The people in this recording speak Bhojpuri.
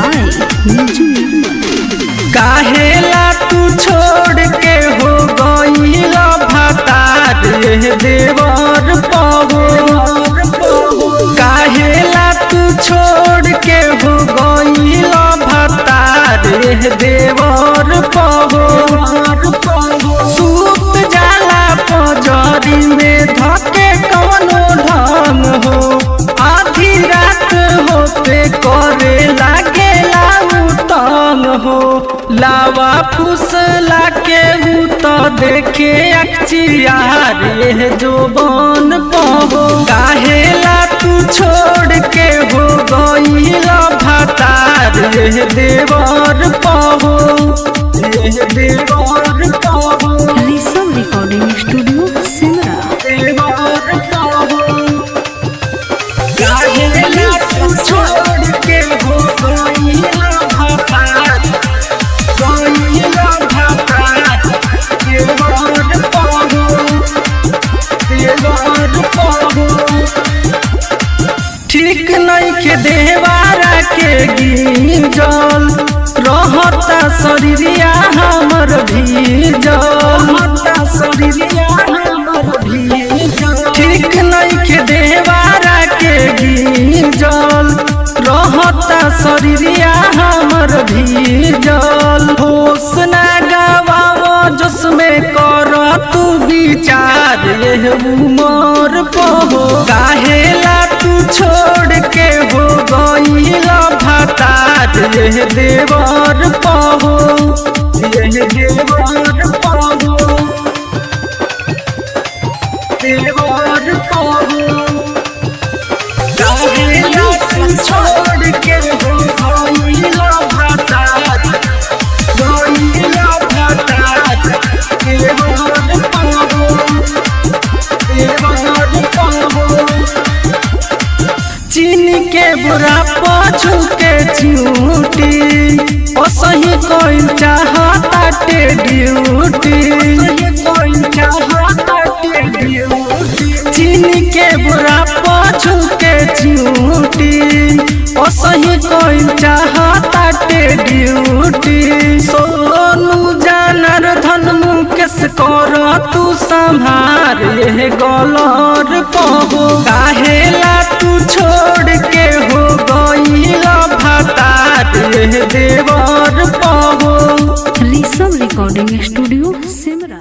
बाय नीजू निर्मल। काहेला तू छोड़ के हो गईला भतार देवर पहो। काहेला तू छोड़ के हो गईला भतार देवर पहो। सूत जाला पजरी में धके कवनो ढंग हो। आधी रात होते करे लागेला उतंग हो। लावा फुसला के तो देखे अखियार ये जो बन पहो। काहेला तू छोड़ के हो गईला भतार ये देवर पहो। ये देवर पहो। Rishabh recording studio Simra. देवर पहो। काहेला तू छोड़ के हो गईला भतार गईला भतार देवर पहो। देवर पहो। ठीक नहीं के देवारा के गिंजल रहता शरीरिया हमर भीजल। शरीरिया हमर भीजल। ठीक नहीं के देवारा के गिंजल रहता शरीरिया हमर भीजल। होश ना गवाओ जिसमें कर तू विचार ये उमर पहो। काहेला तू छोड़ के हो गईला भतार ये देवर पहो। ये देवर पहो। देवर पहो। काहेला तू छोड़ के हो गईला भतार गईला भतार देवर पहो। देवर पहो। चीनी के बुरा पाछू के चिऊटी असही कोई चाहता टे ड्यूटी। चीनी के बुरा पाछू के चिऊटी असही कोई चाहता टे ड्यूटी। सोनू जानर धन मुकेश कर तू संभार ये गलर पहो। काहेला तू छोड़ के हो गईला भतार ये देवर पहो। Rishabh recording studio Simra.